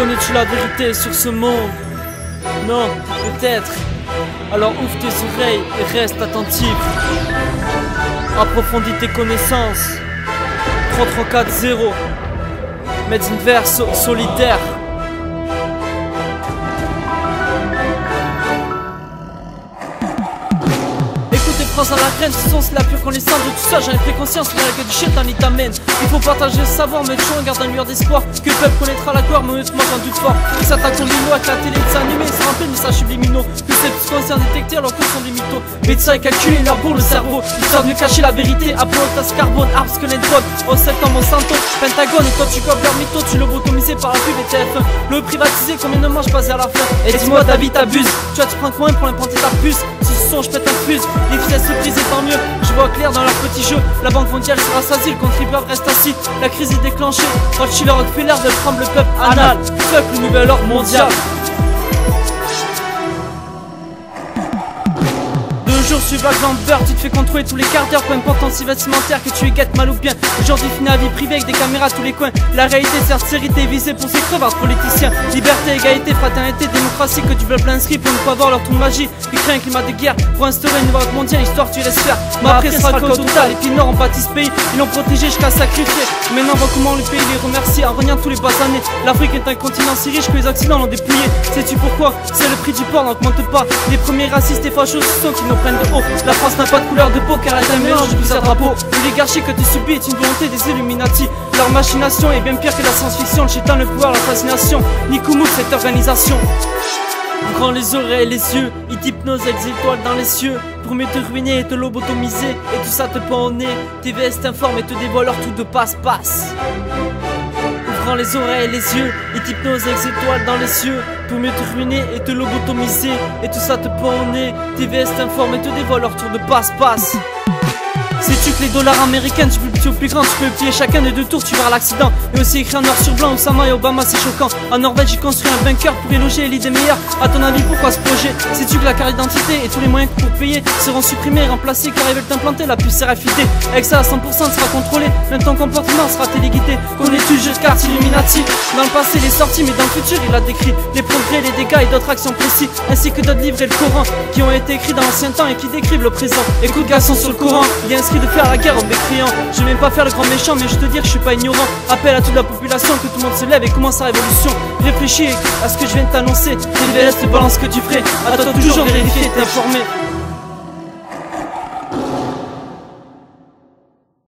Connais-tu la vérité sur ce monde? Non, peut-être. Alors ouvre tes oreilles et reste attentif. Approfondis tes connaissances. 3-3-4-0. Mets une verse solitaire. À la graine, ce son c'est la pure connaissance de tout ça. J'en ai pris conscience, mais que du shit en y t'amène. Il faut partager le savoir, mais toujours en gardant une lueur d'espoir que le peuple connaîtra la gloire, mais honnêtement j'en doute fort. Ils s'attaquent aux limo avec la télé, des animés, ils se remplit de messages subliminaux. Que ces psychologiens détecteurs, leurs coups sont des mythos. Médecins et calculés, leur bourre le cerveau. Ils savent mieux cacher la vérité. Apollotas, carbone, arbre, squelette, drogue. Au septembre, Monsanto, Pentagone. Et toi tu copes leur mytho, tu lobotomisé par la pub et TF1. Le privatisé, combien de manches passées à la fin? Et dis-moi, David t'abuses. Tu vas te prendre combien pour implanter ta puce? Je pète un fuse, les filles se prisent tant mieux. Je vois clair dans leur petit jeu. La banque mondiale sera saisie, le contribuable reste assis. La crise est déclenchée, Rothschild Rockefeller veulent prendre le peuple anal. Fuck le nouvel ordre mondial. Je suis Black Lambert, tu te fais contrôler tous les quarts d'heure. Peu importe ton style vestimentaire, que tu y guettes mal ou bien. Aujourd'hui fini à vie privée avec des caméras à tous les coins. La réalité certes série télévisée pour ces crevards politiciens. Liberté, égalité, fraternité, démocratie. Que tu veux plein inscrit pour ne pas voir leur tour de magie. Ils créent un climat de guerre pour instaurer une nouvelle ordre mondiale. Histoire tu laisses faire, mais après sera le chaos total. Et puis Nord ont bâti ce pays, ils l'ont protégé jusqu'à sacrifier. Maintenant voit comment le pays les remercie en reniant tous les basanés. L'Afrique est un continent si riche que les Occidentaux l'ont dépouillé. Sais-tu pourquoi? C'est le prix du porc n'augmente pas. Les premiers racistes et fachos ce sont qui nous prennent de haut. La France n'a pas de couleur de peau car elle est un mélange de plusieurs drapeaux. L'oligarchie que tu subis est une volonté des Illuminati. Leur machination est bien pire que la science-fiction. Le chétan, le pouvoir, la fascination. Nikoumouk, cette organisation. Ouvre les oreilles et les yeux, ils t'hypnosent avec des étoiles dans les cieux. Pour mieux te ruiner et te lobotomiser. Et tout ça te pend au nez. TVS t'informe et te dévoile leur tout de passe-passe. Ouvrant les oreilles et les yeux, ils t'hypnosent avec des étoiles dans les cieux. Pour mieux te ruiner et te lobotomiser. Et tout ça te pend au nez. TVS t'informe et te dévoile leur tour de passe-passe. Sais-tu que les dollars américains, tu peux le petit au plus grand, tu peux plier chacun des deux tours, tu verras l'accident. Et aussi écrit en noir sur blanc, Osama et Obama, c'est choquant. En Norvège, ils construisent un bunker pour y loger l'idée meilleure. A ton avis, pourquoi ce projet? Sais-tu que la carte d'identité et tous les moyens pour payer seront supprimés et remplacés car ils veulent t'implanter la puce RFID. Avec ça, à 100% sera contrôlé, même ton comportement sera téléguidé. Connais-tu le jeu de cartes Illuminati? Dans le passé, il est sorti, mais dans le futur, il a décrit les progrès, les dégâts et d'autres actions précis, ainsi que d'autres livres et le Coran qui ont été écrits dans l'ancien temps et qui décrivent le présent. Écoute, garçon, sur le Coran, il y a inscrit de faire la guerre aux mécréants. Je vais même pas faire le grand méchant, mais je te dire que je suis pas ignorant. Appelle à toute la population que tout le monde se lève et commence sa révolution. Réfléchis à ce que je viens de t'annoncer. TVS te balance ce que tu ferais. À toi toujours vérifier et t'informer.